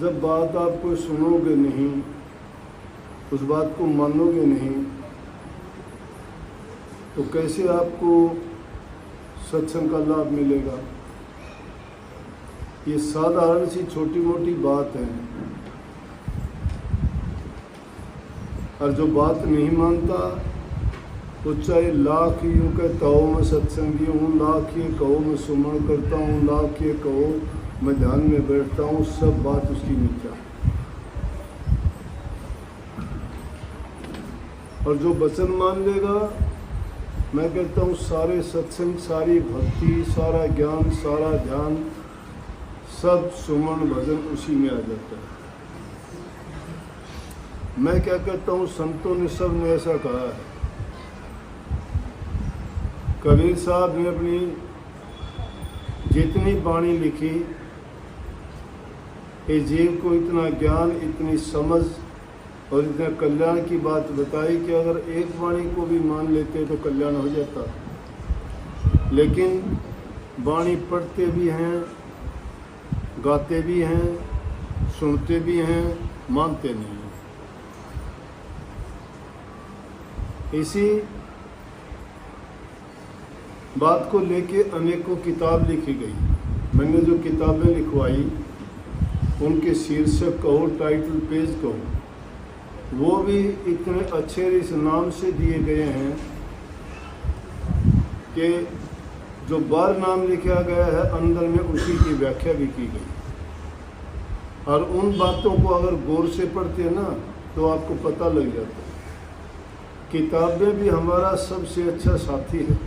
जब बात आप कोई सुनोगे नहीं, उस बात को मानोगे नहीं, तो कैसे आपको सत्संग का लाभ मिलेगा। ये साधारण सी छोटी मोटी बात है, और जो बात नहीं मानता तो चाहे लाख यूँ कहता हो मैं सत्संगी हूँ, लाख ये कहो मैं सुमन करता हूँ, लाख ये कहो मैं ध्यान में बैठता हूँ, सब बात उसकी मिथ्या। और जो वचन मान लेगा, मैं कहता हूँ सारे सत्संग, सारी भक्ति, सारा ज्ञान, सारा ध्यान, सब सुमन भजन उसी में आ जाता है। मैं क्या कहता हूँ, संतों ने सब ने ऐसा कहा है। कबीर साहब ने अपनी जितनी वाणी लिखी, इस जीव को इतना ज्ञान, इतनी समझ और इतना कल्याण की बात बताई कि अगर एक वाणी को भी मान लेते तो कल्याण हो जाता। लेकिन वाणी पढ़ते भी हैं, गाते भी हैं, सुनते भी हैं, मानते नहीं। इसी बात को लेके अनेकों किताब लिखी गई। मैंने जो किताबें लिखवाई उनके शीर्षक कहो, टाइटल पेज कहो, वो भी इतने अच्छे इस नाम से दिए गए हैं कि जो बार नाम लिखा गया है अंदर में उसी की व्याख्या भी की गई। और उन बातों को अगर गौर से पढ़ते हैं ना तो आपको पता लग जाता है। किताबें भी हमारा सबसे अच्छा साथी है।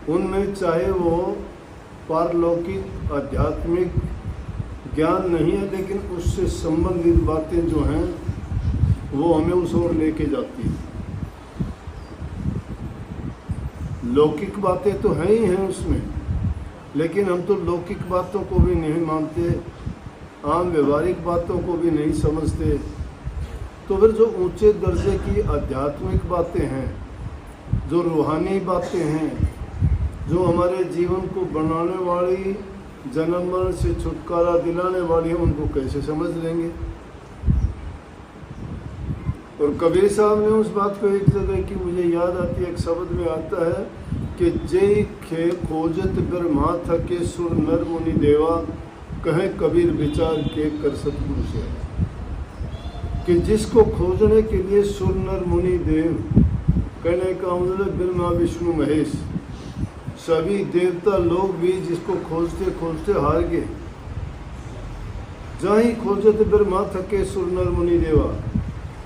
उनमें चाहे वो पारलौकिक आध्यात्मिक ज्ञान नहीं है, लेकिन उससे संबंधित बातें जो हैं वो हमें उस ओर लेके जाती हैं। लौकिक बातें तो हैं ही हैं उसमें, लेकिन हम तो लौकिक बातों को भी नहीं मानते, आम व्यवहारिक बातों को भी नहीं समझते। तो फिर जो ऊंचे दर्जे की आध्यात्मिक बातें हैं, जो रूहानी बातें हैं, जो हमारे जीवन को बनाने वाली, जन्म मरण से छुटकारा दिलाने वाली है, उनको कैसे समझ लेंगे। और कबीर साहब ने उस बात को एक जगह की मुझे याद आती है, एक शब्द में आता है कि जय खे खोजत ब्रह्मा थके सुर नर मुनि देवा, कहे कबीर विचार के कर सतगुरु से। कि जिसको खोजने के लिए सुर नर मुनि देव, कहने का मतलब ब्रह्मा विष्णु महेश, सभी देवता लोग भी जिसको खोजते खोजते हार गए। जहाँ ही खोजत ब्रह्मा थके सुर नर मुनि देवा,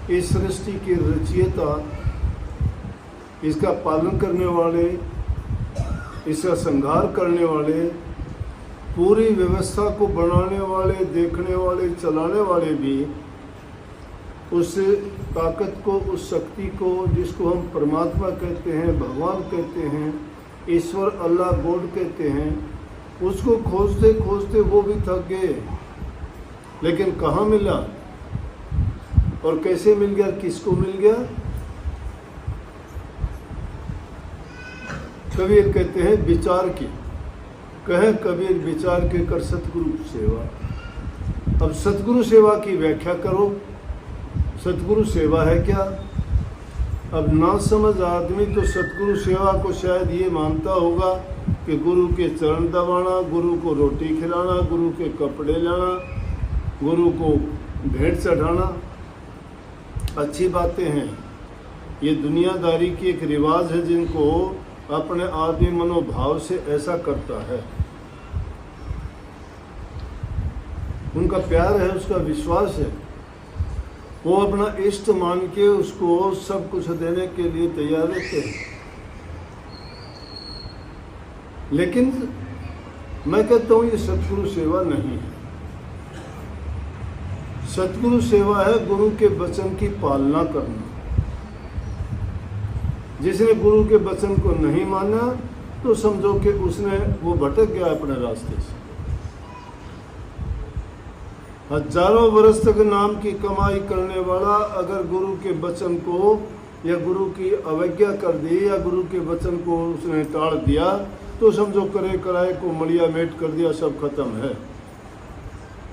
इस सृष्टि की रचयिता, इसका पालन करने वाले, इसका संहार करने वाले, पूरी व्यवस्था को बनाने वाले, देखने वाले, चलाने वाले भी उस ताकत को, उस शक्ति को, जिसको हम परमात्मा कहते हैं, भगवान कहते हैं, ईश्वर, अल्लाह, गॉड कहते हैं, उसको खोजते खोजते वो भी थक गए। लेकिन कहाँ मिला और कैसे मिल गया, किसको मिल गया। कबीर कहते हैं विचार की, कहे कबीर विचार के कर सतगुरु सेवा। अब सतगुरु सेवा की व्याख्या करो। सतगुरु सेवा है क्या। अब ना समझ आदमी तो सतगुरु सेवा को शायद ये मानता होगा कि गुरु के चरण दबाना, गुरु को रोटी खिलाना, गुरु के कपड़े लाना, गुरु को भेंट चढ़ाना, अच्छी बातें हैं। ये दुनियादारी की एक रिवाज है जिनको अपने आदमी मनोभाव से ऐसा करता है। उनका प्यार है, उसका विश्वास है, वो अपना इष्ट मान के उसको सब कुछ देने के लिए तैयार रहते हैं। लेकिन मैं कहता हूँ ये सतगुरु सेवा नहीं है। सतगुरु सेवा है गुरु के वचन की पालना करना। जिसने गुरु के वचन को नहीं माना तो समझो कि वो भटक गया अपने रास्ते से। हजारों वर्ष तक नाम की कमाई करने वाला अगर गुरु के वचन को या गुरु की अवज्ञा कर दी या गुरु के वचन को उसने टाल दिया तो समझो करे कराए को मलिया मेट कर दिया, सब खत्म है।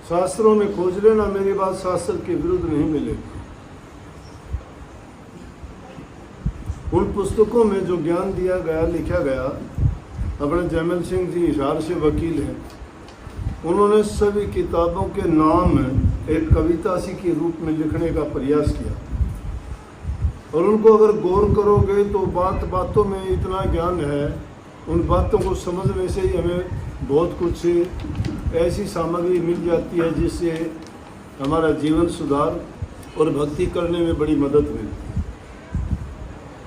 शास्त्रों में खोज लेना, मेरी बात शास्त्र के विरुद्ध नहीं मिलेगी। उन पुस्तकों में जो ज्ञान दिया गया, लिखा गया, अपने जैमल सिंह जी हिसार से वकील हैं, उन्होंने सभी किताबों के नाम एक कविता सी के रूप में लिखने का प्रयास किया। और उनको अगर गौर करोगे तो बातों में इतना ज्ञान है, उन बातों को समझने से ही हमें बहुत कुछ ऐसी सामग्री मिल जाती है जिससे हमारा जीवन सुधार और भक्ति करने में बड़ी मदद मिलती है।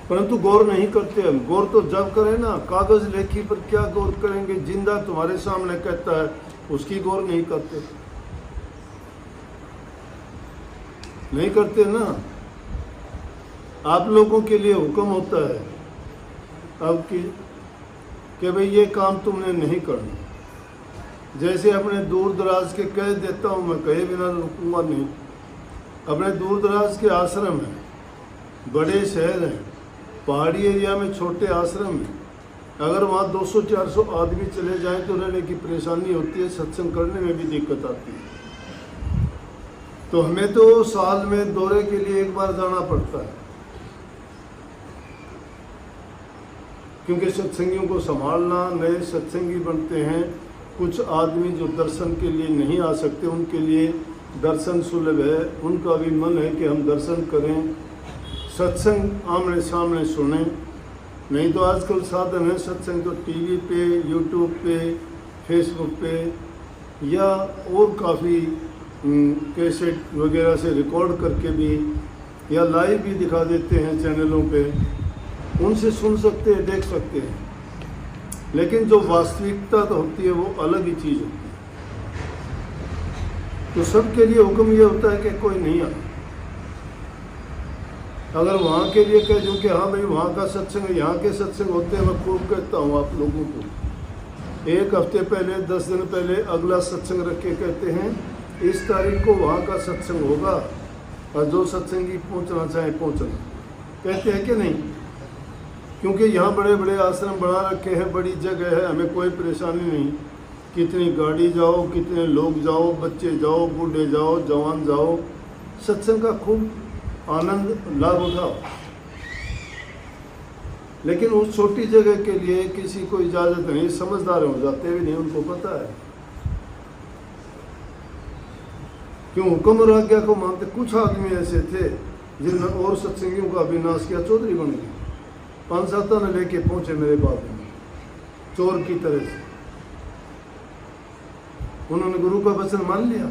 परंतु गौर नहीं करते हम। गौर तो जब करें ना, कागज लेखी पर क्या गौर करेंगे, जिंदा तुम्हारे सामने कहता है उसकी गौर नहीं करते, नहीं करते ना। आप लोगों के लिए हुक्म होता है अब कि भाई ये काम तुमने नहीं करना। जैसे अपने दूर दराज के कह देता हूँ मैं, कहे बिना रुकूंगा नहीं। अपने दूर दराज के आश्रम हैं, बड़े शहर हैं, पहाड़ी एरिया में छोटे आश्रम हैं, अगर वहाँ 200-400 आदमी चले जाएं तो रहने की परेशानी होती है, सत्संग करने में भी दिक्कत आती है। तो हमें तो साल में दौरे के लिए एक बार जाना पड़ता है, क्योंकि सत्संगियों को संभालना, नए सत्संगी बनते हैं। कुछ आदमी जो दर्शन के लिए नहीं आ सकते, उनके लिए दर्शन सुलभ है, उनका भी मन है कि हम दर्शन करें, सत्संग आमने सामने सुने। नहीं तो आजकल साधन है सत्संग तो टीवी पे, यूट्यूब पे, फेसबुक पे या और काफ़ी कैसेट वगैरह से रिकॉर्ड करके भी या लाइव भी दिखा देते हैं चैनलों पे, उनसे सुन सकते हैं, देख सकते हैं। लेकिन जो वास्तविकता तो होती है वो अलग ही चीज़ होती है। तो सबके लिए हुक्म ये होता है कि कोई नहीं आता। अगर वहाँ के लिए कह दूँ कि हाँ भाई वहाँ का सत्संग, यहाँ के सत्संग होते हैं, मैं खूब कहता हूँ आप लोगों को। एक हफ्ते पहले, 10 दिन पहले अगला सत्संग रख के कहते हैं इस तारीख को वहाँ का सत्संग होगा और जो सत्संगी पहुँचना चाहे पहुँचना, कहते हैं कि नहीं? क्योंकि यहाँ बड़े बड़े आश्रम बना रखे हैं, बड़ी जगह है, हमें कोई परेशानी नहीं। कितनी गाड़ी जाओ, कितने लोग जाओ, बच्चे जाओ, बूढ़े जाओ, जवान जाओ, सत्संग का खूब आनंद लाभ उठाओ। लेकिन उस छोटी जगह के लिए किसी को इजाज़त नहीं, समझदार हो जाते भी नहीं, उनको पता है क्यों हुक्म और आज्ञा को मानते। कुछ आदमी ऐसे थे जिन्होंने और सत्संगियों का विनाश किया, चौधरी बन गए, 5-7 ने लेके पहुंचे मेरे पास में चोर की तरह से। उन्होंने गुरु का वचन मान लिया,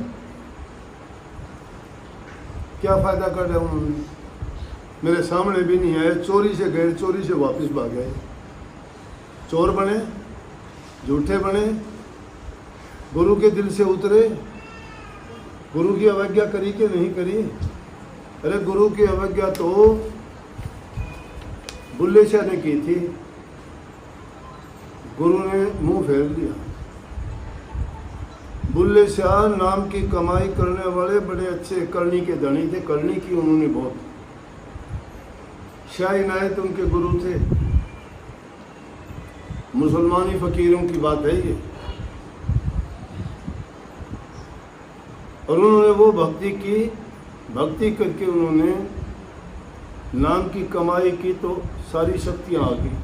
क्या फायदा कर रहे उन्होंने? मेरे सामने भी नहीं आए, चोरी से गए, चोरी से वापस भाग गए। चोर बने, झूठे बने, गुरु के दिल से उतरे। गुरु की अवज्ञा करी कि नहीं करी? अरे गुरु की अवज्ञा तो बुल्ले शाह ने की थी, गुरु ने मुंह फेर लिया। बुल्ले शाह नाम की कमाई करने वाले बड़े अच्छे करनी के धनी थे, करनी की उन्होंने बहुत। शाह इनायत उनके गुरु थे। मुसलमानी फकीरों की बात है ये। और उन्होंने वो भक्ति की, भक्ति करके उन्होंने नाम की कमाई की तो सारी शक्तियां आ गई।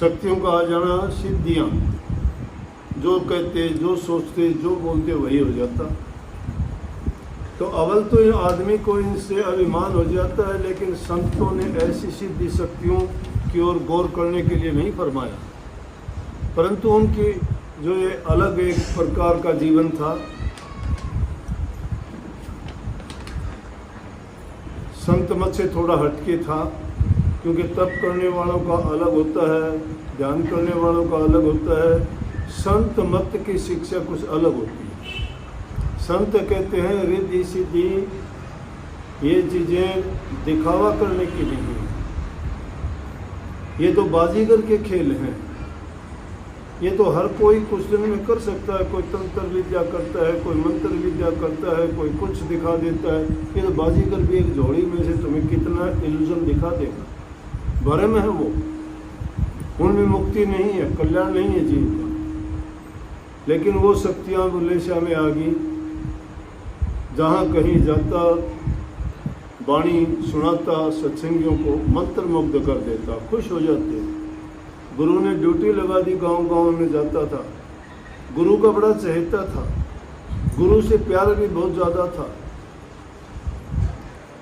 शक्तियों का आ जाना, सिद्धियां, जो कहते, जो सोचते, जो बोलते वही हो जाता। तो अव्वल तो इन आदमी को इनसे अभिमान हो जाता है, लेकिन संतों ने ऐसी सिद्धि शक्तियों की ओर गौर करने के लिए नहीं फरमाया, परंतु उनकी जो ये अलग एक प्रकार का जीवन था। संत मत से थोड़ा हटके था, क्योंकि तप करने वालों का अलग होता है, ध्यान करने वालों का अलग होता है। संत मत की शिक्षा कुछ अलग होती है। संत कहते हैं रिद्धि सिद्धि ये चीज़ें दिखावा करने की नहीं है, ये तो बाजीगर के खेल हैं। ये तो हर कोई कुछ दिन में कर सकता है, कोई तंत्र विद्या करता है, कोई मंत्र विद्या करता है, कोई कुछ दिखा देता है। ये तो बाजीगर भी एक झोड़ी में से तुम्हें कितना इल्यूजन दिखा देगा, भ्रम है वो, उनमें मुक्ति नहीं है, कल्याण नहीं है जीव का। लेकिन वो शक्तियाँ बुल्ले शाह में आ गई, जहाँ कहीं जाता वाणी सुनाता, सत्संगियों को मंत्र मुग्ध कर देता, खुश हो जाते। गुरु ने ड्यूटी लगा दी, गांव गांव में जाता था। गुरु का बड़ा चहेता था, गुरु से प्यार भी बहुत ज़्यादा था।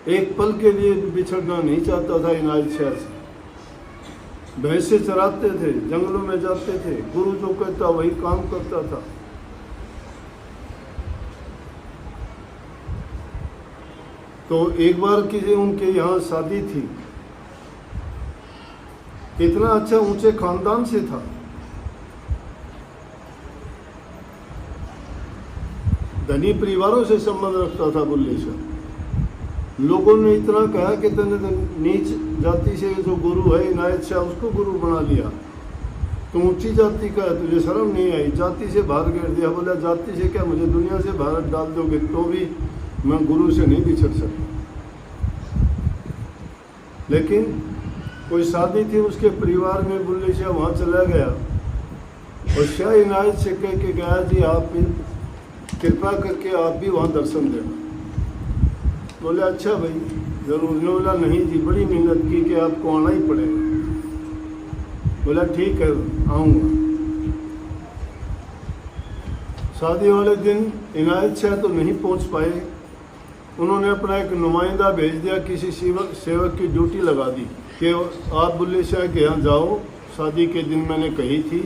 एक पल के लिए बिछड़ना नहीं चाहता था इनायत शाह से। भैंसे चराते थे, जंगलों में जाते थे, गुरु जो कहता वही काम करता था। तो एक बार किसी उनके यहाँ शादी थी, इतना अच्छा ऊंचे खानदान से था, धनी परिवारों से संबंध रखता था बुल्ले शाह। लोगों ने इतना कहा कि तूने नीच जाति से जो गुरु है इनायत शाह, उसको गुरु बना लिया, तुम ऊंची जाति का है, तुझे शर्म नहीं आई, जाति से बाहर गिर दिया। बोला जाति से क्या, मुझे दुनिया से बाहर डाल दोगे तो भी मैं गुरु से नहीं बिछड़ सकता। लेकिन कोई शादी थी उसके परिवार में, बुल्ले शाह वहाँ चला गया और शाह इनायत से कह के गया, जी आप कृपा करके आप भी वहाँ दर्शन देना। बोले अच्छा भाई जरूर। ने बोला नहीं जी, बड़ी मेहनत की कि आपको आना ही पड़ेगा। बोला ठीक है आऊँगा। शादी वाले दिन इनायत शाह तो नहीं पहुँच पाए, उन्होंने अपना एक नुमाइंदा भेज दिया, किसी सेवक की ड्यूटी लगा दी कि आप बुल्ले शाह के यहाँ जाओ, शादी के दिन मैंने कही थी,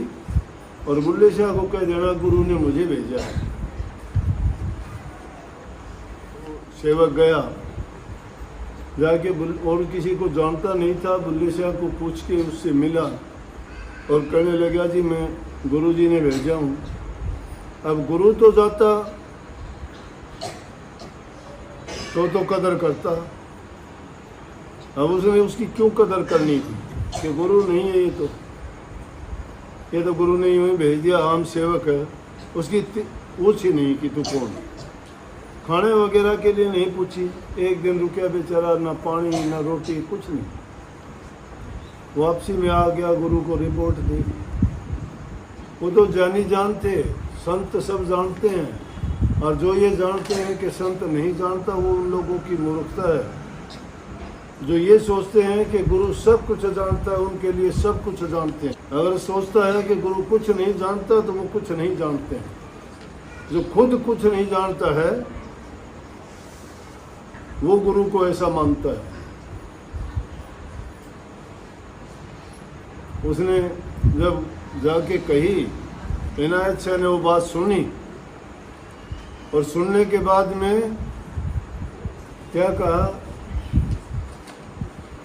और बुल्ले शाह को कह देना गुरु ने मुझे भेजा है। सेवक गया, जाके और किसी को जानता नहीं था, बुल्ले शाह को पूछ के उससे मिला और कहने लगा जी मैं गुरु जी ने भेजा हूँ। अब गुरु तो जाता तो कदर करता, अब उसने उसकी क्यों कदर करनी थी कि गुरु नहीं है ये तो गुरु ने यूँ ही भेज दिया, आम सेवक है। उसकी पूछ ही नहीं कि तू कौन है। खाने वगैरह के लिए नहीं पूछी, एक दिन रुके बेचारा, ना पानी ना रोटी कुछ नहीं। वापसी में आ गया, गुरु को रिपोर्ट दी। वो तो जानी जानते, संत सब जानते हैं, और जो ये जानते हैं कि संत नहीं जानता, वो उन लोगों की मूर्खता है। जो ये सोचते हैं कि गुरु सब कुछ जानता है, उनके लिए सब कुछ जानते हैं। अगर सोचता है कि गुरु कुछ नहीं जानता तो वो कुछ नहीं जानते हैं। जो खुद कुछ नहीं जानता है वो गुरु को ऐसा मानता है। उसने जब जाके कही, इनायत शाह ने वो बात सुनी, और सुनने के बाद में क्या कहा,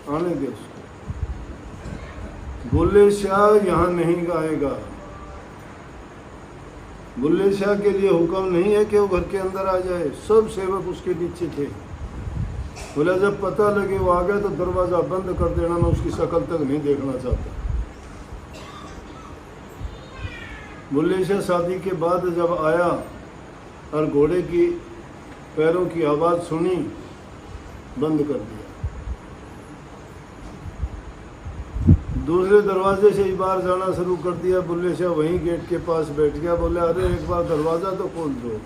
आने दे उसको, बुल्ले शाह यहाँ नहीं गाएगा। बुल्ले शाह के लिए हुक्म नहीं है कि वो घर के अंदर आ जाए, सब सेवक उसके पीछे थे। बोला जब पता लगे वो आ गया तो दरवाज़ा बंद कर देना, मैं उसकी शक्ल तक नहीं देखना चाहता। बुल्ले शाह शादी के बाद जब आया और घोड़े की पैरों की आवाज़ सुनी, बंद कर दिया। दूसरे दरवाजे से ही बाहर जाना शुरू कर दिया। बुल्ले शाह वहीं गेट के पास बैठ गया। बोले अरे एक बार दरवाज़ा तो खोल दो,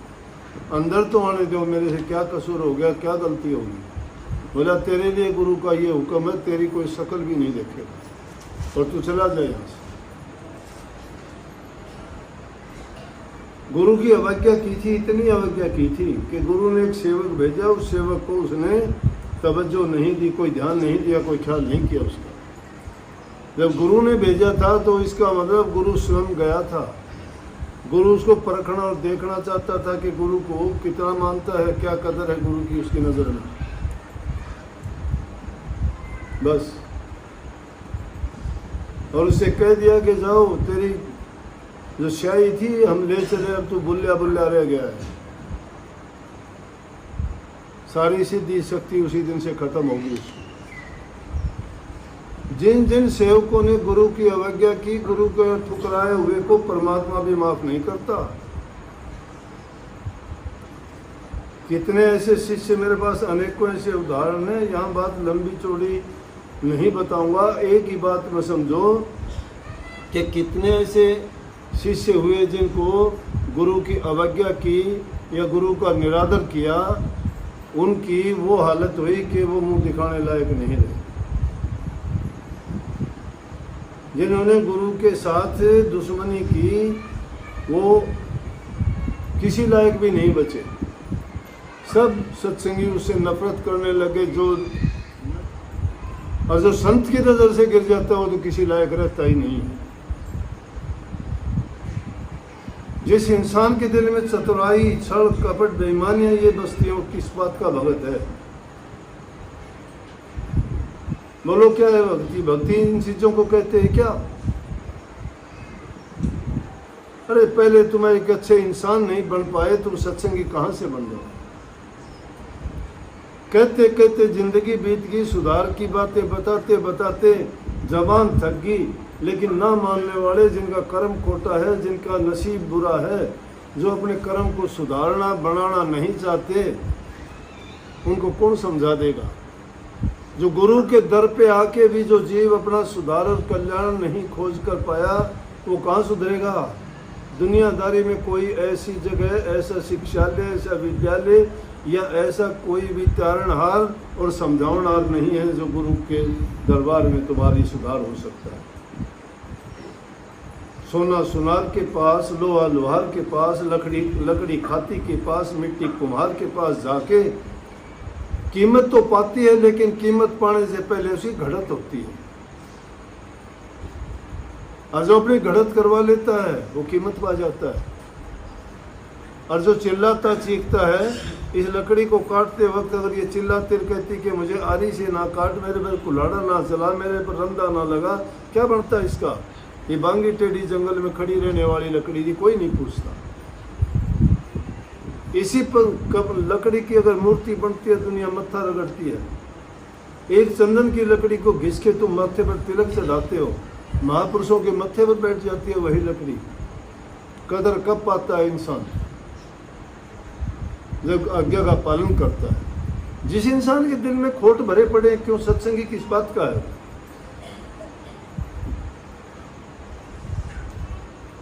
अंदर तो आने दो, मेरे से क्या कसूर हो गया, क्या गलती होगी। बोला तेरे लिए गुरु का ये हुक्म है, तेरी कोई शक्ल भी नहीं देखेगा और तू चला जाए यहाँ से। गुरु की अवज्ञा की थी, इतनी अवज्ञा की थी कि गुरु ने एक सेवक भेजा, उस सेवक को उसने तवज्जो नहीं दी, कोई ध्यान नहीं दिया, कोई ख्याल नहीं किया उसका। जब गुरु ने भेजा था तो इसका मतलब गुरु स्वयं गया था। गुरु उसको परखना और देखना चाहता था कि गुरु को कितना मानता है, क्या कदर है गुरु की उसकी नज़र में। बस, और उससे कह दिया कि जाओ, तेरी जो शाही थी हम ले चले, अब तू बुल्ला बुल्ला रह गया है। सारी सिद्धि शक्ति उसी दिन से खत्म होगी उसकी। जिन जिन सेवकों ने गुरु की अवज्ञा की, गुरु के ठुकराए हुए को परमात्मा भी माफ नहीं करता। कितने ऐसे शिष्य, मेरे पास अनेकों ऐसे उदाहरण हैं, यहाँ बात लंबी चौड़ी नहीं बताऊंगा। एक ही बात में समझो कि कितने ऐसे शिष्य हुए जिनको गुरु की अवज्ञा की या गुरु का निरादर किया, उनकी वो हालत हुई कि वो मुंह दिखाने लायक नहीं रहे। जिन्होंने गुरु के साथ दुश्मनी की वो किसी लायक भी नहीं बचे। सब सत्संगी उससे नफरत करने लगे। और जो संत की नजर से गिर जाता है वो तो किसी लायक रहता ही नहीं है। जिस इंसान के दिल में चतुराई, छल, कपट, बेईमानियां ये बस्ती हो, किस बात का भगत है? बोलो क्या है भक्ति? भक्ति इन चीजों को कहते हैं क्या? अरे पहले तुम एक अच्छे इंसान नहीं बन पाए, तुम सत्संगी कहां से बन जाओ? कहते कहते जिंदगी बीत गई, सुधार की बातें बताते बताते जबान थक गई, लेकिन ना मानने वाले, जिनका कर्म खोटा है, जिनका नसीब बुरा है, जो अपने कर्म को सुधारना बनाना नहीं चाहते, उनको कौन समझा देगा? जो गुरु के दर पे आके भी जो जीव अपना सुधार और कल्याण नहीं खोज कर पाया, वो कहाँ सुधरेगा? दुनियादारी में कोई ऐसी जगह, ऐसा शिक्षालय, ऐसा विद्यालय या ऐसा कोई भी तारणहार और समझावनहार नहीं है जो गुरु के दरबार में तुम्हारी सुधार हो सकता है। सोना सुनार के पास, लोहा लोहार के पास, लकड़ी खाती के पास, मिट्टी कुम्हार के पास जाके कीमत तो पाती है, लेकिन कीमत पाने से पहले उसकी घड़त होती है। और जो अपनी घड़त करवा लेता है वो कीमत पा जाता है। और जो चिल्लाता चीखता है, इस लकड़ी को काटते वक्त अगर ये चिल्लाती कहती कि मुझे आरी से ना काट, मेरे पर कुल्हाड़ा ना चला, मेरे पर रंदा ना लगा, क्या बनता इसका? ये बांगी टेढ़ी जंगल में खड़ी रहने वाली लकड़ी थी, कोई नहीं पूछता। इसी पर लकड़ी की अगर मूर्ति बनती है, दुनिया मत्था रगड़ती है। एक चंदन की लकड़ी को घिस के तुम माथे पर तिलक चढ़ाते हो, महापुरुषों के मत्थे पर बैठ जाती है वही लकड़ी। कदर कब पाता है इंसान? जब आज्ञा का पालन करता है। जिस इंसान के दिल में खोट भरे पड़े, क्यों सत्संगी किस बात का है?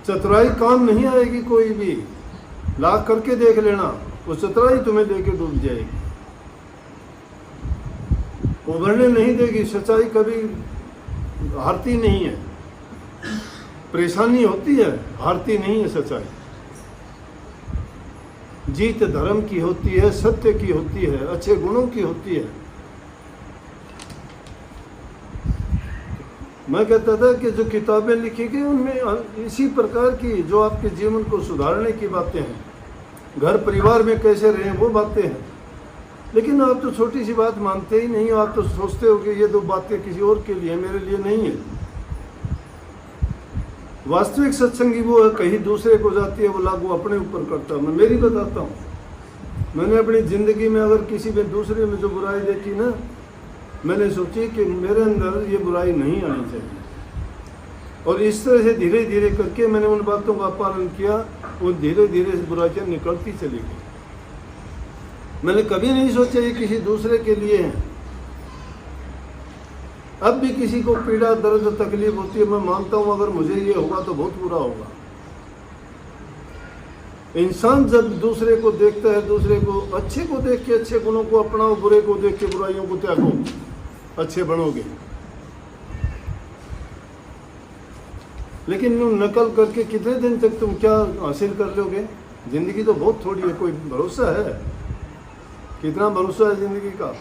चतुराई काम नहीं आएगी कोई भी, लाख करके देख लेना, वो चतुराई तुम्हें लेके डूब जाएगी, उभरने नहीं देगी। सच्चाई कभी हारती नहीं है, परेशानी होती है, हारती नहीं है सच्चाई। जीत धर्म की होती है, सत्य की होती है, अच्छे गुणों की होती है। मैं कहता था कि जो किताबें लिखी गई उनमें इसी प्रकार की, जो आपके जीवन को सुधारने की बातें हैं, घर परिवार में कैसे रहें वो बातें हैं। लेकिन आप तो छोटी सी बात मानते ही नहीं हो। आप तो सोचते हो कि ये दो बातें किसी और के लिए, मेरे लिए नहीं है। वास्तविक सत्संगी वो है, कहीं दूसरे को जाती है, वो लागू अपने ऊपर करता है। मैं मेरी बताता हूँ, मैंने अपनी ज़िंदगी में अगर किसी में दूसरे में जो बुराई देखी ना, मैंने सोची कि मेरे अंदर ये बुराई नहीं आनी चाहिए, और इस तरह से धीरे धीरे करके मैंने उन बातों का पालन किया, वो धीरे धीरे बुराइयाँ निकलती चली गई। मैंने कभी नहीं सोचा ये किसी दूसरे के लिए है। अब भी किसी को पीड़ा, दर्द, तकलीफ होती है, मैं मानता हूँ अगर मुझे ये होगा तो बहुत बुरा होगा। इंसान जब दूसरे को देखता है, दूसरे को अच्छे को देख के अच्छे गुणों को अपनाओ, बुरे को देख के बुराइयों को त्यागो, अच्छे बनोगे। लेकिन नकल करके कितने दिन तक तुम क्या हासिल कर लोगे? जिंदगी तो बहुत थोड़ी है, कोई भरोसा है? कितना भरोसा है जिंदगी का?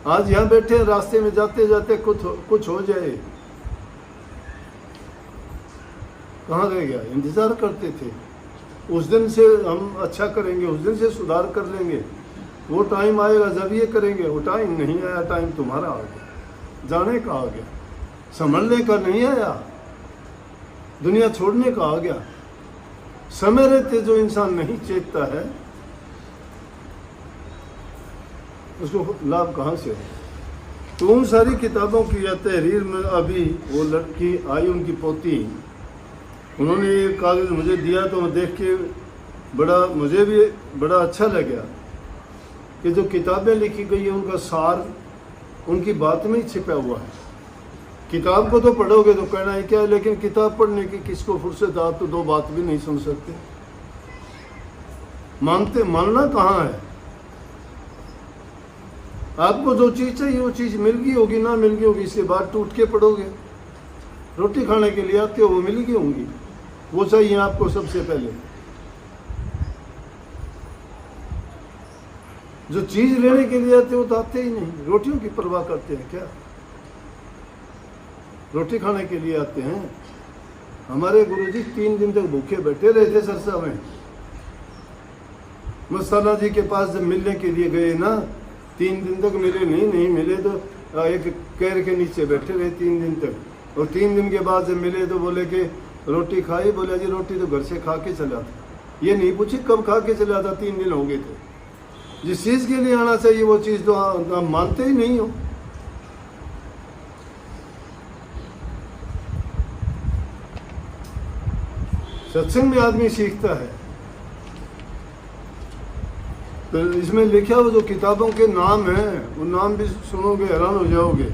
आज यहाँ बैठे हैं, रास्ते में जाते जाते कुछ हो जाए, कहाँ रह गया? इंतजार करते थे, उस दिन से हम अच्छा करेंगे, उस दिन से सुधार कर लेंगे, वो टाइम आएगा जब ये करेंगे। वो टाइम नहीं आया, टाइम तुम्हारा आ गया, जाने का आ गया, संभलने का नहीं आया, दुनिया छोड़ने का आ गया। समय रहते जो इंसान नहीं चेतता है, उसको लाभ कहाँ से हो? तो उन सारी किताबों की या तहरीर में अभी वो लड़की आई, उनकी पोती, उन्होंने ये कागज़ मुझे दिया तो मैं देख के मुझे भी बड़ा अच्छा लगा कि जो किताबें लिखी गई है उनका सार उनकी बात में ही छिपा हुआ है। किताब को तो पढ़ोगे तो कहना ही क्या है, लेकिन किताब पढ़ने की किसको फुर्सत आ, तो दो बात भी नहीं सुन सकते। मानना कहाँ है? आपको जो चीज चाहिए वो चीज मिल गई होगी, ना मिल गई होगी, इसके बाद टूट के पड़ोगे। रोटी खाने के लिए आते हो, वो मिल गई होंगी, वो चाहिए आपको सबसे पहले। जो चीज लेने के लिए आते हो तो आते ही नहीं। रोटियों की परवाह करते हैं क्या? रोटी खाने के लिए आते हैं। हमारे गुरुजी 3 दिन तक भूखे बैठे रहे थे सरसा में। मस्ताना जी के पास जब मिलने के लिए गए ना, 3 दिन तक मिले नहीं मिले तो एक कैर के नीचे बैठे रहे 3 दिन तक। और 3 दिन के बाद जब मिले तो बोले कि रोटी खाई? बोले जी रोटी तो घर से खा के चला था। ये नहीं पूछे कब खा के चला था, 3 दिन हो गए थे। जिस चीज के लिए आना चाहिए वो चीज तो आप मानते ही नहीं हो। सत्संग में आदमी सीखता है। तो इसमें लिखा हुआ जो किताबों के नाम हैं, वो नाम भी सुनोगे हैरान हो जाओगे।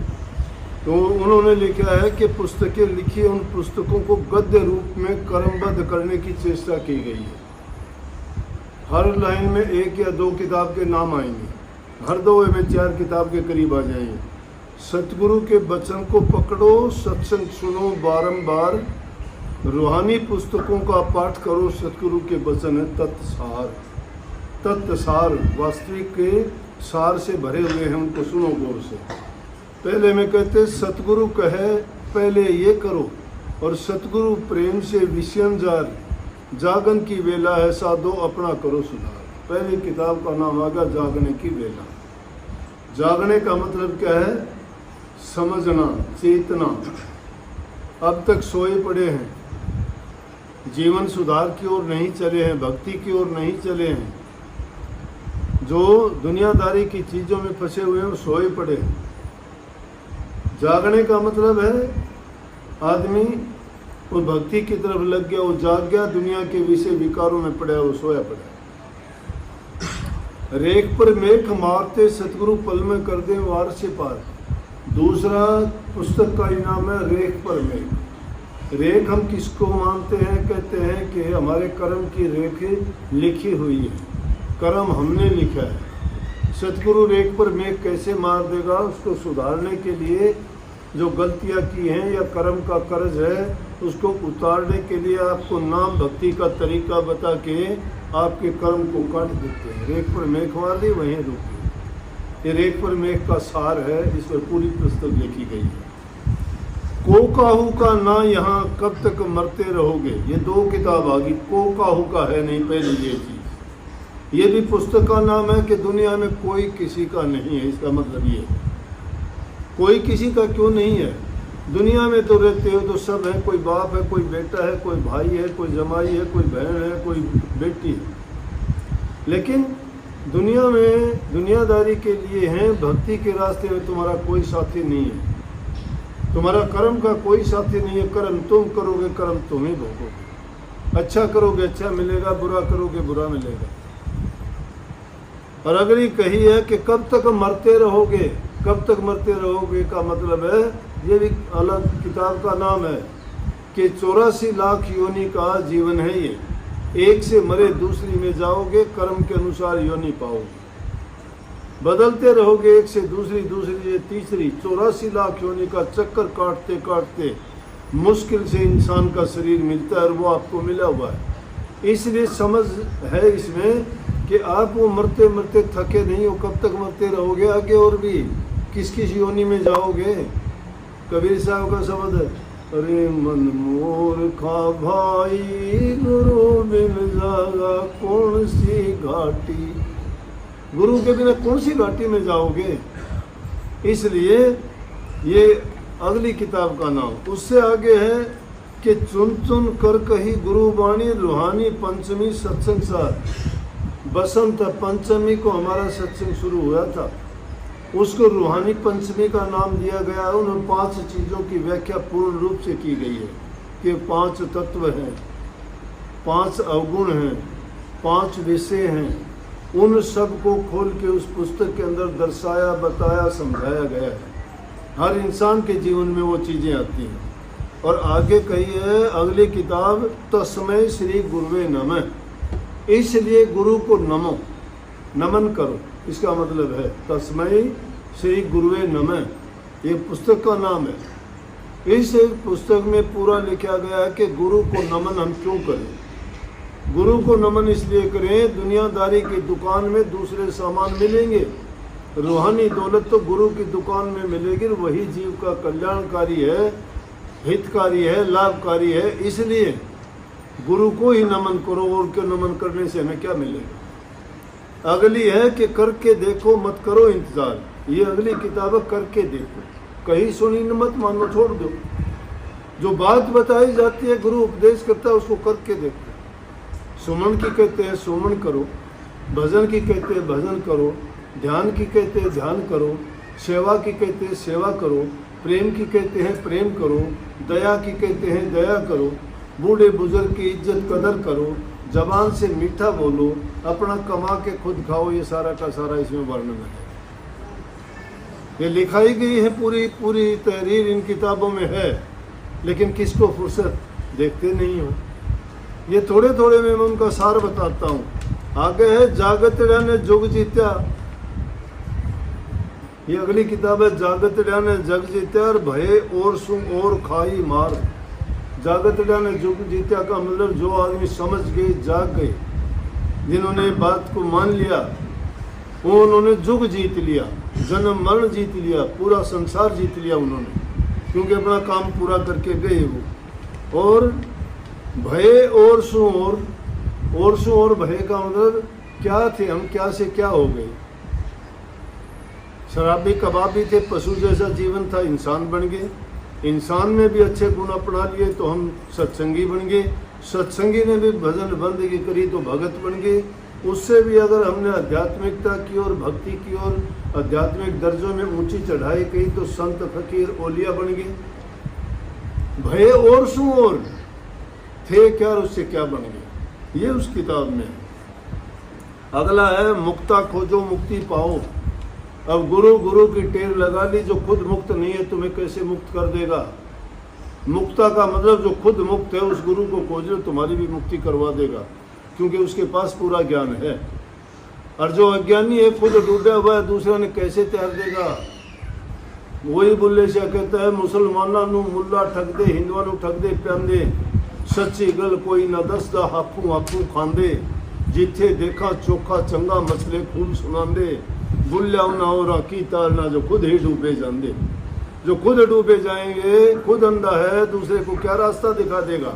तो उन्होंने लिखा है कि पुस्तकें लिखी, उन पुस्तकों को गद्य रूप में क्रमबद्ध करने की चेष्टा की गई है। हर लाइन में 1 या 2 किताब के नाम आएंगे, हर 2 में 4 किताब के करीब आ जाएंगे। सतगुरु के वचन को पकड़ो, सत्संग सुनो बारंबार, रूहानी पुस्तकों का पाठ करो। सतगुरु के वचन है तत्सार, तत्सार वास्तविक के सार से भरे हुए हैं, उनको सुनो गौर से। पहले में कहते सतगुरु कहे पहले ये करो, और सतगुरु प्रेम से विषयन जार, जागन की वेला है साधो अपना करो सुधार। पहली किताब का नाम आ गया जागने की वेला। जागने का मतलब क्या है? समझना, चेतना। अब तक सोए पड़े हैं, जीवन सुधार की ओर नहीं चले हैं, भक्ति की ओर नहीं चले हैं, जो दुनियादारी की चीजों में फंसे हुए हैं, सोए पड़े हैं। जागने का मतलब है आदमी वो भक्ति की तरफ लग गया, वो जाग गया, दुनिया के विषय विकारों में पड़ा, वो सोया पड़ा। रेख पर मेघ मारते सतगुरु पल में कर दे वार से पार। दूसरा पुस्तक का इनाम है रेख पर मेघ। रेख हम किसको मानते हैं? कहते हैं कि हमारे कर्म की रेख लिखी हुई है, कर्म हमने लिखा है। सतगुरु रेख पर मेघ कैसे मार देगा? उसको सुधारने के लिए जो गलतियां की हैं या कर्म का कर्ज है, उसको उतारने के लिए आपको नाम भक्ति का तरीका बता के आपके कर्म को काट देते हैं। रेख पर मेघ मार दी, वहीं रुकी। ये रेख पर मेघ का सार है, इस पर पूरी पुस्तक लिखी गई है। को काहू का ना यहाँ कब तक मरते रहोगे, ये 2 किताब आ गई। को काहू का है नहीं पहली ये चीज। ये भी पुस्तक का नाम है कि दुनिया में कोई किसी का नहीं है। इसका मतलब ये है कोई किसी का क्यों नहीं है? दुनिया में तो रहते हो तो सब है, कोई बाप है, कोई बेटा है, कोई भाई है, कोई जमाई है, कोई बहन है, कोई बेटी है। लेकिन दुनिया में दुनियादारी के लिए है, भक्ति के रास्ते में तुम्हारा कोई साथी नहीं है, तुम्हारा कर्म का कोई साथी नहीं है। कर्म तुम करोगे, कर्म तुम ही भोगोगे। अच्छा करोगे अच्छा मिलेगा, बुरा करोगे बुरा मिलेगा। और अगर ये कही है कि कब तक मरते रहोगे, कब तक मरते रहोगे का मतलब है, ये भी अलग किताब का नाम है कि 84 लाख योनि का जीवन है ये। एक से मरे दूसरी में जाओगे, कर्म के अनुसार योनि पाओगे। बदलते रहोगे एक से दूसरी, दूसरी से तीसरी, 84 लाख योनि का चक्कर काटते काटते मुश्किल से इंसान का शरीर मिलता है, और वो आपको मिला हुआ है। इसलिए समझ है इसमें कि आप वो मरते मरते थके नहीं हो। कब तक मरते रहोगे? आगे और भी किस किस योनि में जाओगे? कबीर साहब का शब्द है, अरे मन मोर खा भाई गुरु बिन जागा कौन सी घाटी। गुरु के बिना कौन सी घाटी में जाओगे? इसलिए ये अगली किताब का नाम। उससे आगे है कि चुन चुन कर कही गुरु वाणी, रूहानी पंचमी सत्संग सार। बसंत पंचमी को हमारा सत्संग शुरू हुआ था, उसको रूहानी पंचमी का नाम दिया गया। उन 5 चीज़ों की व्याख्या पूर्ण रूप से की गई है कि 5 तत्व हैं, 5 अवगुण हैं, 5 विषय हैं। उन सब को खोल के उस पुस्तक के अंदर दर्शाया, बताया, समझाया गया है। हर इंसान के जीवन में वो चीज़ें आती हैं। और आगे कही है अगली किताब, तस्मै श्री गुरुवे नमः, इसलिए गुरु को नमो, नमन करो, इसका मतलब है तस्मै श्री गुरुवे नमः। ये पुस्तक का नाम है। इस पुस्तक में पूरा लिखा गया है कि गुरु को नमन हम क्यों करें। गुरु को नमन इसलिए करें, दुनियादारी की दुकान में दूसरे सामान मिलेंगे, रूहानी दौलत तो गुरु की दुकान में मिलेगी, वही जीव का कल्याणकारी है, हितकारी है, लाभकारी है। इसलिए गुरु को ही नमन करो, और के नमन करने से हमें क्या मिलेगा। अगली है कि करके देखो मत करो इंतजार। ये अगली किताब करके देखो, कहीं सुनी न मत मानो, छोड़ दो। जो बात बताई जाती है, गुरु उपदेश करता है, उसको करके देखो। सुमन की कहते हैं सुमन करो, भजन की कहते हैं भजन करो, ध्यान की कहते हैं ध्यान करो, सेवा की कहते हैं सेवा करो, प्रेम की कहते हैं प्रेम करो, दया की कहते हैं दया करो, बूढ़े बुजुर्ग की इज्जत कदर करो, जबान से मीठा बोलो, अपना कमा के खुद खाओ। ये सारा का सारा इसमें वर्णन है। ये लिखाई गई है, पूरी पूरी तहरीर इन किताबों में है, लेकिन किसको फुर्सत, देखते नहीं हो। ये थोड़े थोड़े में मैं उनका सार बताता हूँ। आगे है जागतड़ा ने जुग जीत्या, ये अगली किताब है। जागतड़ा ने जग जीत्या और भय और सुन और खाई मार। जागतड़ा ने जुग जीत्या का मतलब जो आदमी समझ गए, जाग गए, जिन्होंने बात को मान लिया, उन्होंने जुग जीत लिया, जन्म मरण जीत लिया, पूरा संसार जीत लिया उन्होंने, क्योंकि अपना काम पूरा करके गए वो। और भय और सु और भय का मतलब क्या थे हम, क्या से क्या हो गए। शराबी कबाबी थे, पशु जैसा जीवन था, इंसान बन गए। इंसान में भी अच्छे गुण अपना लिए तो हम सत्संगी बन गए। सत्संगी ने भी भजन बंदगी करी तो भगत बन गए। उससे भी अगर हमने आध्यात्मिकता की और भक्ति की और आध्यात्मिक दर्जों में ऊंची चढ़ाई की तो संत फकीर ओलिया बन गए। भय और सु और थे क्या और उससे क्या बन गए, ये उस किताब में है। अगला है मुक्ता खोजो मुक्ति पाओ। अब गुरु की टेर लगा ली, जो खुद मुक्त नहीं है तुम्हें कैसे मुक्त कर देगा। मुक्ता का मतलब जो खुद मुक्त है उस गुरु को खोजो, तुम्हारी भी मुक्ति करवा देगा, क्योंकि उसके पास पूरा ज्ञान है। और जो अज्ञानी है, खुद डूबा हुआ है, दूसरा ने कैसे तैर देगा। वही बुल्ले शाह कहता है, मुसलमाना नू मुल्ला ठग दे, हिंदुआ नू ठग दे प्यांदे, सच्ची गल कोई ना दसदा हाफू हाफू खांदे, जिथे देखा चोखा चंगा मसले खूब सुनांदे, बुल्ला ना हो की तारना जो खुद ही डूबे जांदे। जो खुद डूबे जाएंगे, खुद अंधा है, दूसरे को क्या रास्ता दिखा देगा।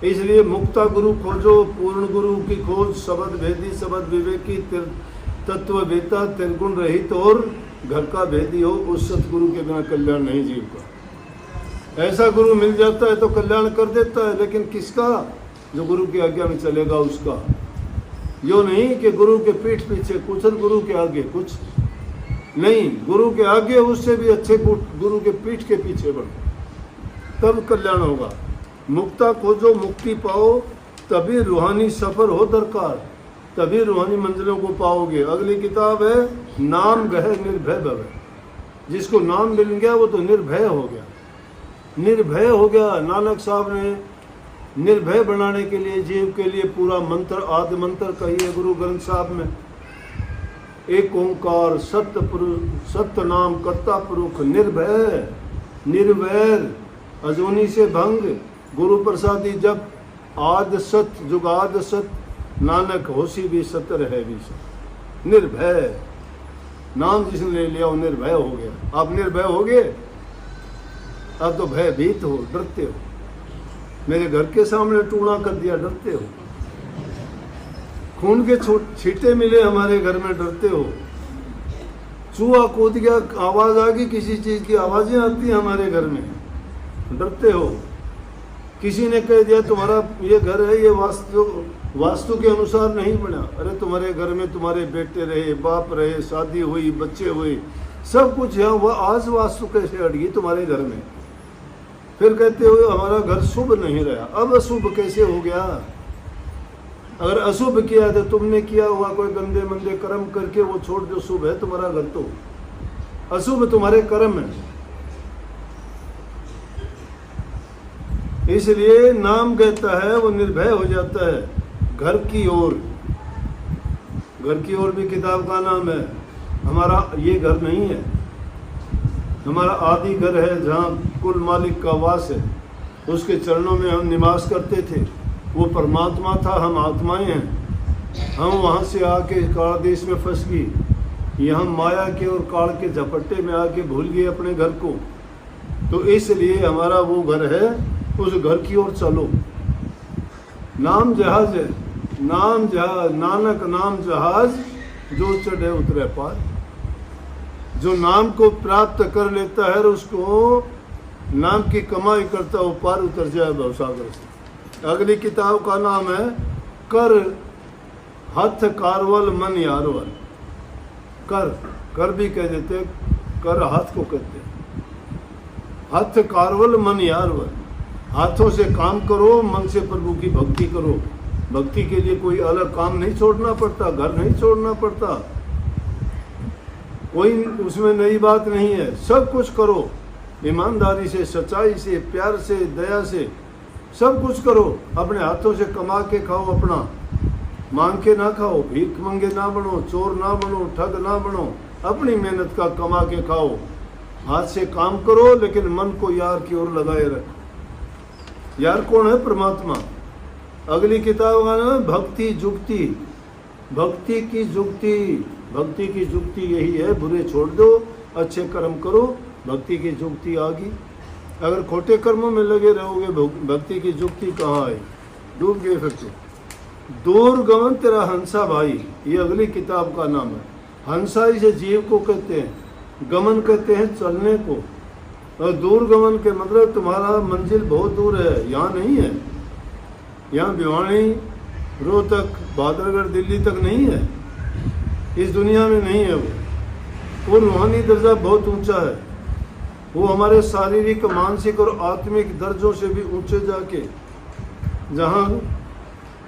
इसलिए मुक्ता गुरु खोजो, पूर्ण गुरु की खोज, शब्द भेदी शब्द विवेकी, तत्व वेता, त्रिगुण रहित और घर का भेदी हो, उस सतगुरु के बिना कल्याण नहीं जीव का। ऐसा गुरु मिल जाता है तो कल्याण कर देता है, लेकिन किसका, जो गुरु की आज्ञा में चलेगा उसका। यो नहीं कि गुरु के पीठ पीछे कुछ और गुरु के आगे कुछ नहीं, गुरु के आगे उससे भी अच्छे गुरु के पीठ के पीछे बढ़ो, तब कल्याण होगा। मुक्ता खोजो मुक्ति पाओ, तभी रूहानी सफर हो दरकार, तभी रूहानी मंजिलों को पाओगे। अगली किताब है नाम गह निर्भय भव। जिसको नाम मिल गया वो तो निर्भय हो गया, निर्भय हो गया। नानक साहब ने निर्भय बनाने के लिए जीव के लिए पूरा मंत्र, आदि मंत्र कही है गुरु ग्रंथ साहब में। एक ओंकार सत्य पुरुष, सत्य नाम कर्ता पुरुष, निर्भय निर्वैर, अजूनी से भंग, गुरु प्रसादी जप, आद सत जुगाद सत, नानक होशी भी सत्य रहे भी सत। निर्भय नाम जिसने ले लिया वो निर्भय हो गया। आप निर्भय हो गए, अब तो भयभीत हो, डरते हो। मेरे घर के सामने टूणा कर दिया, डरते हो। खून के छींटे मिले हमारे घर में, डरते हो। चूहा कूद गया, आवाज आ गई, किसी चीज की आवाजें आती हैं हमारे घर में, डरते हो। किसी ने कह दिया तुम्हारा ये घर है, ये वास्तु के अनुसार नहीं बना, अरे तुम्हारे घर में तुम्हारे बेटे रहे, बाप रहे, शादी हुई, बच्चे हुए, सब कुछ है, वह आज वास्तु कैसे अड़ गई तुम्हारे घर में। फिर कहते हो हमारा घर शुभ नहीं रहा, अब अशुभ कैसे हो गया। अगर अशुभ किया तो तुमने किया हुआ कोई गंदे मंदे कर्म करके वो छोड़, जो शुभ है तुम्हारा घर तो अशुभ तुम्हारे कर्म है। इसलिए नाम कहता है वो निर्भय हो जाता है। घर की ओर, घर की ओर भी किताब का नाम है। हमारा ये घर नहीं है, हमारा आदि घर है जहाँ कुल मालिक का वास है। उसके चरणों में हम निवास करते थे। वो परमात्मा था, हम आत्माएं हैं। हम वहाँ से आके काल देश में फंस गई। यहाँ माया के और काल के झपट्टे में आके भूल गए अपने घर को। तो इसलिए हमारा वो घर है, उस घर की ओर चलो। नाम जहाज है, नाम जहाज, नानक नाम जहाज, जो चढ़े उतरे पार। जो नाम को प्राप्त कर लेता है उसको नाम की कमाई करता वो पार उतर जाए भवसागर से। अगली किताब का नाम है कर हथ कारवल मन यारवल। कर, कर भी कह देते, कर हाथ को कहते। हथ कारवल मन यारवल, हाथों से काम करो, मन से प्रभु की भक्ति करो। भक्ति के लिए कोई अलग काम नहीं छोड़ना पड़ता, घर नहीं छोड़ना पड़ता, कोई उसमें नई बात नहीं है। सब कुछ करो ईमानदारी से, सच्चाई से, प्यार से, दया से, सब कुछ करो। अपने हाथों से कमा के खाओ, अपना मांग के ना खाओ, भीख मंगे ना बनो, चोर ना बनो, ठग ना बनो। अपनी मेहनत का कमा के खाओ, हाथ से काम करो, लेकिन मन को यार की ओर लगाए रखो। यार कौन है? परमात्मा। अगली किताब का नाम भक्ति जुक्ति। भक्ति की जुक्ति, भक्ति की जुक्ति यही है, बुरे छोड़ दो, अच्छे कर्म करो, भक्ति की जुक्ति आ गई। अगर खोटे कर्मों में लगे रहोगे, भक्ति की जुक्ति कहाँ आई? डूब गए फिर तो। दूर गमन तेरा हंसा भाई, ये अगली किताब का नाम है। हंसा इसे जीव को कहते हैं, गमन कहते हैं चलने को। और दूर गमन के मतलब तुम्हारा मंजिल बहुत दूर है, यहाँ नहीं है। यहाँ भिवानी, रोहतक, भादरगढ़, दिल्ली तक नहीं है, इस दुनिया में नहीं है वो रूहानी दर्जा बहुत ऊंचा है। वो हमारे शारीरिक, मानसिक और आत्मिक दर्जों से भी ऊंचे जाके, जहाँ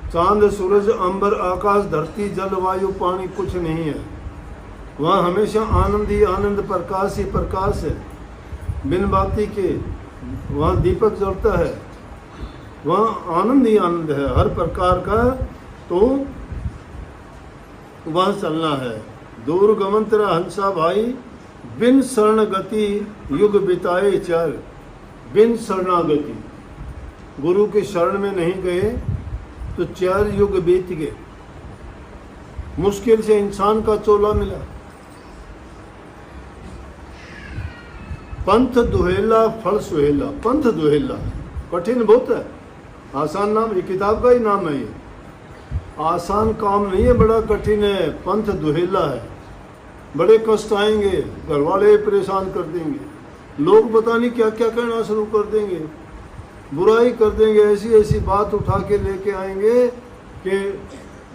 चांद, सूरज, अंबर, आकाश, धरती, जल, वायु, पानी कुछ नहीं है, वहाँ हमेशा आनंद ही आनंद, प्रकाश ही प्रकाश है। बिन बाती के वहाँ दीपक जलता है, वहाँ आनंद ही आनंद है हर प्रकार का। तो वहाँ चलना है। दूर गमन तेरा हंसा भाई, बिन शरण गति युग बिताए चार। बिन शरणागति, गुरु के शरण में नहीं गए तो 4 युग बीत गए। मुश्किल से इंसान का चोला मिला। पंथ दुहेला फल सुहेला। पंथ दुहेला कठिन बहुत है, आसान नाम, ये किताब का ही नाम है। ये आसान काम नहीं है, बड़ा कठिन है। पंथ दुहेला है, बड़े कष्ट आएंगे, घर वाले परेशान कर देंगे, लोग पता नहीं क्या क्या कहना शुरू कर देंगे, बुराई कर देंगे, ऐसी ऐसी बात उठा के लेके आएंगे कि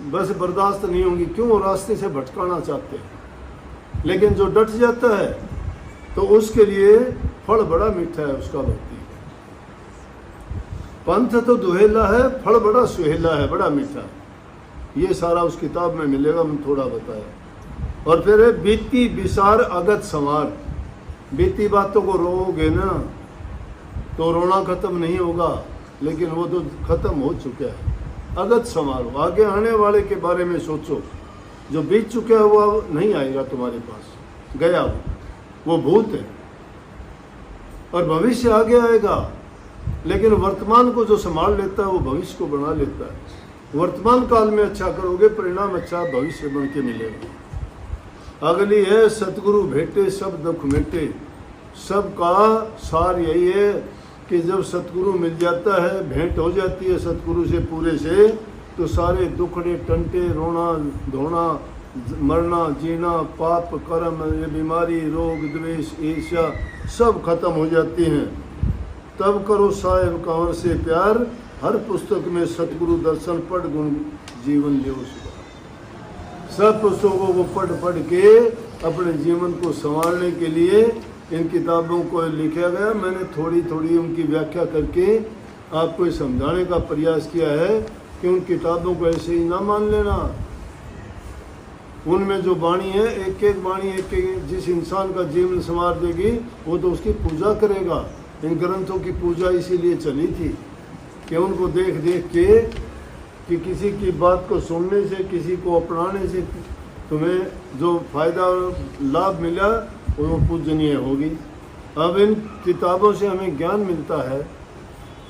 बस बर्दाश्त नहीं होंगी। क्यों? वो रास्ते से भटकाना चाहते हैं। लेकिन जो डट जाता है तो उसके लिए फल बड़ा मीठा है उसका भक्ति। पंथ तो दुहेला है, फल बड़ा सुहेला है, बड़ा मीठा। ये सारा उस किताब में मिलेगा, मैं थोड़ा बताया। और फिर है बीती विसार अगत संवार। बीती बातों को रोओगे ना तो रोना खत्म नहीं होगा, लेकिन वो तो खत्म हो चुका है। अगत संवारो, आगे आने वाले के बारे में सोचो। जो बीत चुका है वो अब नहीं आएगा तुम्हारे पास, गया वो भूत है। और भविष्य आगे आएगा, लेकिन वर्तमान को जो संभाल लेता है वो भविष्य को बना लेता है। वर्तमान काल में अच्छा करोगे, परिणाम अच्छा भविष्य बन के मिलेगा। अगली है सतगुरु भेटे सब दुख मिटे। सबका सार यही है कि जब सतगुरु मिल जाता है, भेंट हो जाती है सतगुरु से पूरे से, तो सारे दुखड़े टंटे, रोना धोना, मरना जीना, पाप कर्म, ये बीमारी, रोग, द्वेष, ईर्ष्या सब खत्म हो जाती हैं। तब करो साहेब कंवर से प्यार, हर पुस्तक में सतगुरु दर्शन पढ़ गुण जीवन लियो सुधार। सब पुस्तकों को पढ़ पढ़ के अपने जीवन को संवारने के लिए इन किताबों को लिखा गया। मैंने थोड़ी थोड़ी उनकी व्याख्या करके आपको समझाने का प्रयास किया है कि उन किताबों को ऐसे ही ना मान लेना। उनमें जो वाणी है, एक एक वाणी एक एक जिस इंसान का जीवन संवार देगी, वो तो उसकी पूजा करेगा। इन ग्रंथों की पूजा इसीलिए चली थी कि उनको देख देख के कि किसी की बात को सुनने से, किसी को अपनाने से तुम्हें जो फायदा और लाभ मिला वो पूजनीय होगी। अब इन किताबों से हमें ज्ञान मिलता है,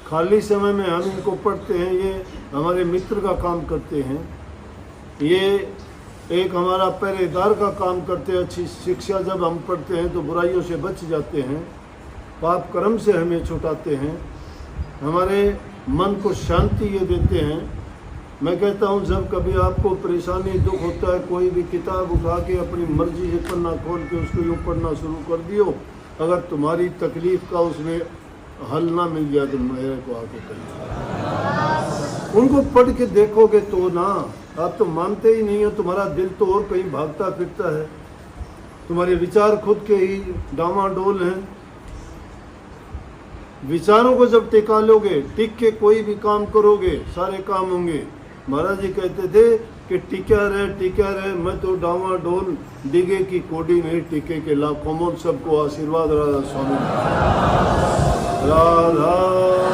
खाली समय में हम इनको पढ़ते हैं, ये हमारे मित्र का काम करते हैं, ये एक हमारा पहरेदार का काम करते हैं। अच्छी शिक्षा जब हम पढ़ते हैं तो बुराइयों से बच जाते हैं, पाप कर्म से हमें छुटाते हैं, हमारे मन को शांति ये देते हैं। मैं कहता हूँ जब कभी आपको परेशानी दुख होता है, कोई भी किताब उठा के अपनी मर्जी से पन्ना खोल के उसको यूँ पढ़ना शुरू कर दियो, अगर तुम्हारी तकलीफ का उसमें हल ना मिल जाए तो मेरे को आके कहिए। उनको पढ़ के देखोगे तो ना, आप तो मानते ही नहीं हो, तुम्हारा दिल तो और कहीं भागता फिरता है, तुम्हारे विचार खुद के ही डामाडोल हैं। विचारों को जब टिका लोगे, टिक के कोई भी काम करोगे, सारे काम होंगे। महाराज जी कहते थे कि टिका रहे, मैं तो डामाडोल, डिगे की कोडी नहीं टिके के लाखों। सबको आशीर्वाद राधा स्वामी राधा।